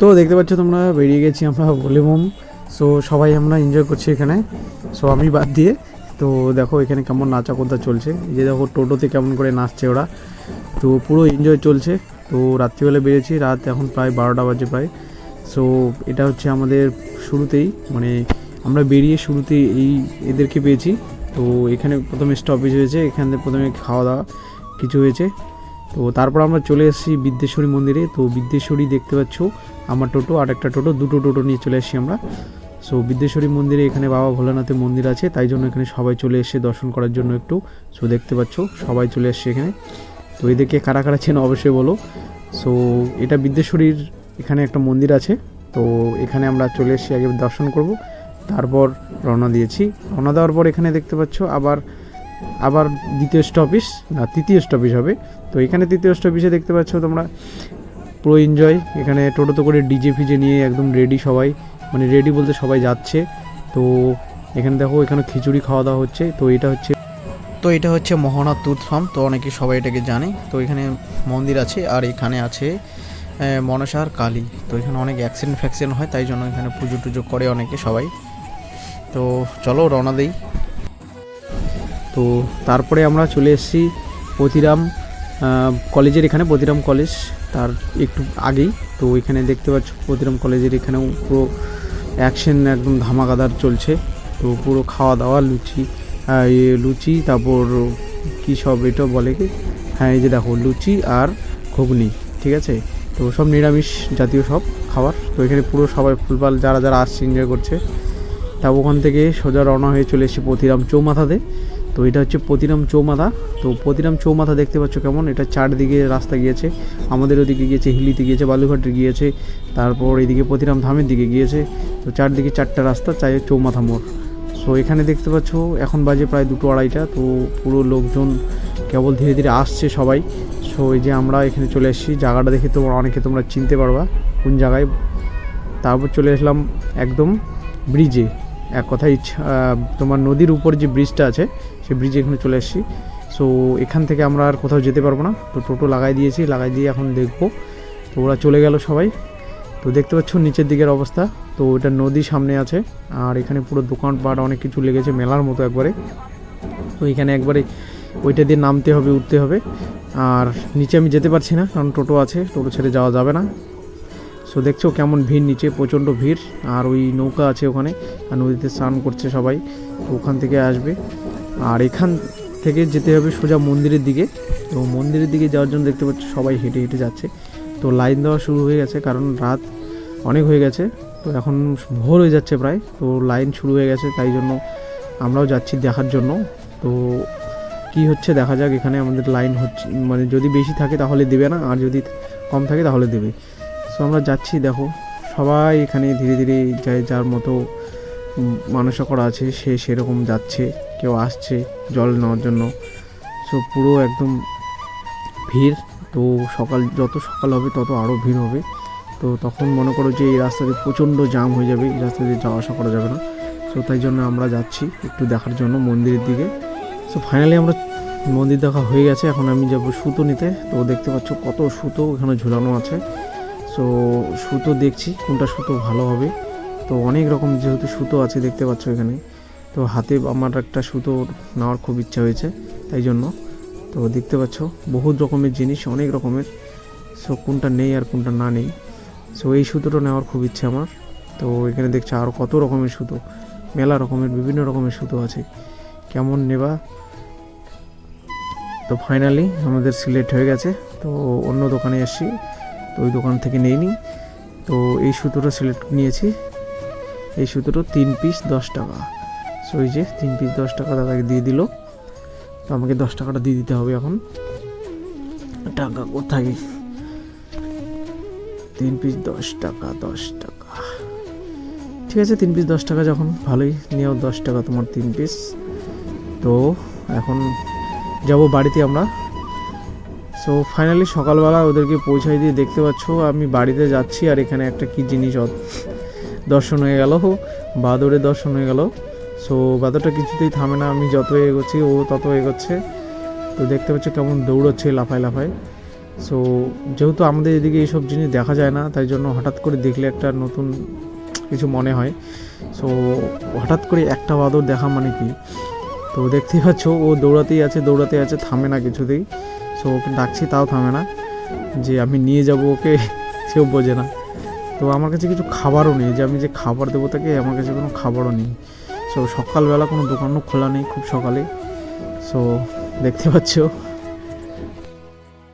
তো দেখতে পাচ্ছ তোমরা, বেরিয়ে গেছি আমরা ভলিবম। সো সবাই আমরা এনজয় করছি এখানে, সো আমি বাদ দিয়ে। তো দেখো এখানে কেমন নাচা কোথা চলছে, এই যে দেখো টোটোতে কেমন করে নাচছে ওরা, তো পুরো এনজয় চলছে। তো রাত্রিবেলা বেরিয়েছি, রাত এখন প্রায় 12টা বাজে প্রায়। সো এটা হচ্ছে আমাদের শুরুতেই, মানে আমরা বেরিয়ে শুরুতেই এদেরকে পেয়েছি। তো এখানে প্রথমে স্টপেজ হয়েছে, এখানে প্রথমে খাওয়া দাওয়া কিছু হয়েছে। তো তারপর আমরা চলে এসেছি বিদ্যেশ্বরী মন্দিরে। তো বিদ্যেশ্বরী দেখতে পাচ্ছ, আমার টোটো আর একটা টোটো, দুটো টোটো নিয়ে চলে এসেছি আমরা। সো বিদ্যেশ্বরী মন্দিরে এখানে বাবা ভোলানাথের মন্দির আছে, তাই জন্য এখানে সবাই চলে এসে দর্শন করার জন্য একটু। সো দেখতে পাচ্ছ সবাই চলে এসছে এখানে। তো এদেরকে কারা কারা চেন অবশ্যই বলো। সো এটা বিদ্যেশ্বরীর এখানে একটা মন্দির আছে, তো এখানে আমরা চলে এসেছি, আগে দর্শন করব, তারপর রওনা দিয়েছি। রওনা দেওয়ার পর এখানে দেখতে পাচ্ছ আবার দ্বিতীয় স্টপেজ, না তৃতীয় স্টপেজ হবে। তো এখানে তৃতীয় স্টপেজে দেখতে পাচ্ছ তোমরা পুরো এনজয়। এখানে টোটোতে করে ডিজে ফিজে নিয়ে একদম রেডি সবাই, মানে রেডি বলতে সবাই যাচ্ছে। তো এখানে দেখো এখানে খিচুড়ি খাওয়া দাওয়া হচ্ছে। তো এটা হচ্ছে মোহনা টুথ ফার্ম, তো অনেকে সবাই এটাকে জানে। তো এখানে মন্দির আছে, আর এখানে আছে মনসা আর কালী। তো এখানে অনেক অ্যাক্সিডেন্ট হয়, তাই জন্য এখানে পুজো টুজো করে অনেকে সবাই। তো চলো রওনা দেই। তো তারপরে আমরা চলে এসেছি পতিরাম কলেজের এখানে, পতিরাম কলেজ তার একটু আগেই। তো এখানে দেখতে পাচ্ছ পতিরাম কলেজের এখানেও পুরো অ্যাকশন একদম ধামাকাদার চলছে। তো পুরো খাওয়া দাওয়া, লুচি তারপর কী সব এটা বলে কি, হ্যাঁ এই যে দেখো লুচি আর ঘুগনি, ঠিক আছে। তো সব নিরামিষ জাতীয় সব খাবার। তো এখানে পুরো সবাই ফুলপাল যারা যারা আসছে এনজয় করছে। তা ওখান থেকে সোজা রওনা হয়ে চলে এসেছি পতিরাম চৌমাথাতে। তো এটা হচ্ছে পতিরাম চৌমাথা। তো পতিরাম চৌমাথা দেখতে পাচ্ছ কেমন, এটা চারদিকে রাস্তা গিয়েছে। আমাদের ওদিকে গিয়েছে, হিলিতে গিয়েছে, বালুঘাটে গিয়েছে, তারপর এদিকে পতিরাম ধামের দিকে গিয়েছে। তো চারদিকে চারটা রাস্তা, চাই চৌমাথা মোড়। সো এখানে দেখতে পাচ্ছ এখন বাজে প্রায় 2-2:30টা। তো পুরো লোকজন কেবল ধীরে ধীরে আসছে সবাই। সো এই যে আমরা এখানে চলে এসেছি, জায়গাটা দেখে তোমরা চিনতে পারবা কোন জায়গায়। তারপর চলে আসলাম একদম ব্রিজে, এক কথায় তোমার নদীর উপর যে ব্রিজটা আছে সেই ব্রিজে এখানে চলে এসেছি। সো এখান থেকে আমরা আর কোথাও যেতে পারবো না, তো টোটো লাগাই দিয়ে এখন দেখবো। তো ওরা চলে গেল সবাই। তো দেখতে পাচ্ছ নিচের দিকের অবস্থা, তো এটা নদী সামনে আছে, আর এখানে পুরো দোকানপাট অনেক কিছু লেগেছে মেলার মতো একবারে। তো এখানে একবারে ওইটা দিয়ে নামতে হবে, উঠতে হবে। আর নিচে আমি যেতে পারছি না, কারণ টোটো আছে, টোটো ছেড়ে যাওয়া যাবে না। সো দেখছো কেমন ভিড় নিচে, প্রচণ্ড ভিড়। আর ওই নৌকা আছে ওখানে, আর নদীতে স্নান করছে সবাই, তো ওখান থেকে আসবে। আর এখান থেকে যেতে হবে সোজা মন্দিরের দিকে। তো মন্দিরের দিকে যাওয়ার জন্য দেখতে পাচ্ছ সবাই হেঁটে হেঁটে যাচ্ছে। তো লাইন দেওয়া শুরু হয়ে গেছে, কারণ রাত অনেক হয়ে গেছে, তো এখন ভোর হয়ে যাচ্ছে প্রায়। তো লাইন শুরু হয়ে গেছে, তাই জন্য আমরাও যাচ্ছি দেখার জন্য। তো কি হচ্ছে দেখা যাক। এখানে আমাদের লাইন হচ্ছে, মানে যদি বেশি থাকে তাহলে দেবে না, আর যদি কম থাকে তাহলে দেবে। সো আমরা যাচ্ছি, দেখো সবাই এখানে ধীরে ধীরে যার মতো মানসা করা আছে সে সেরকম যাচ্ছে, কেউ আসছে জল নেওয়ার জন্য। সো পুরো একদম ভিড়। তো যত সকাল হবে তত আরও ভিড় হবে। তো তখন মনে করো যে এই রাস্তাতে প্রচণ্ড জ্যাম হয়ে যাবে, এই রাস্তা দিয়ে যাওয়া আসা করা যাবে না। সো তাই জন্য আমরা যাচ্ছি একটু দেখার জন্য মন্দিরের দিকে। সো ফাইনালি আমরা মন্দির দেখা হয়ে গেছে, এখন আমি যাবো সুতো নিতে। তো দেখতে পাচ্ছ কত সুতো এখানে ঝুলানো আছে। সো সুতো দেখছি কোনটা সুতো ভালো হবে। তো অনেক রকম যেহেতু সুতো আছে দেখতে পাচ্ছ এখানে, তো হাতে আমার একটা সুতো নেওয়ার খুব ইচ্ছা হয়েছে, তাই জন্য। তো দেখতে পাচ্ছ বহুত রকমের জিনিস, অনেক রকমের। সো কোনটা নেই আর কোনটা না নেই। সো এই সুতোটা নেওয়ার খুব ইচ্ছে আমার। তো এখানে দেখছো আরও কত রকমের সুতো, মেলা রকমের বিভিন্ন রকমের সুতো আছে, কেমন নেবা। তো ফাইনালি আমাদের সিলেক্ট হয়ে গেছে। তো অন্য দোকানে এসেছি, তো ওই দোকান থেকে নিইনি। তো এই সুতোটা সিলেক্ট নিয়েছি, এই সুতোটা 3 পিস 10 টাকা। সো এই যে 3 পিস 10 টাকা দাদাকে দিয়ে দিল। তো আমাকে 10 টাকাটা দিয়ে দিতে হবে এখন। টাকা কোথায়, 3 পিস 10 টাকা, 10 টাকা, ঠিক আছে 3 পিস 10 টাকা যখন, ভালোই নিয়েও 10 টাকা তোমার 3 পিস। তো এখন যাব বাড়িতে আমরা। সো ফাইনালি সকালবেলা ওদেরকে পৌঁছাই দিয়ে দেখতে পাচ্ছ আমি বাড়িতে যাচ্ছি, আর এখানে একটা কি জিনিস দর্শন হয়ে গেল, বাদরের দর্শন হয়ে গেল। সো বাদরটা কিছুতেই থামে না, আমি যত এগোচ্ছি ও তত এগোচ্ছে। তো দেখতে পাচ্ছ কেমন দৌড়চ্ছে লাফায় লাফায়। সো যেহেতু আমাদের এদিকে এইসব জিনিস দেখা যায় না, তাই জন্য হঠাৎ করে দেখলে একটা নতুন কিছু মনে হয়। সো হঠাৎ করে একটা বাঁদর দেখা মানে কি, তো দেখতেই পাচ্ছ ও দৌড়াতেই আছে, থামে না কিছুতেই। সো ওকে ডাকছি তাও থামে না, যে আমি নিয়ে যাব ওকে, সেও বোঝে না। তো আমার কাছে কিছু খাবারও নেই, যে আমি যে খাবার দেবো তাকে, আমার কাছে কোনো খাবারও নেই। সো সকালবেলা কোনো দোকানও খোলা নেই, খুব সকালে। সো দেখতে পাচ্ছ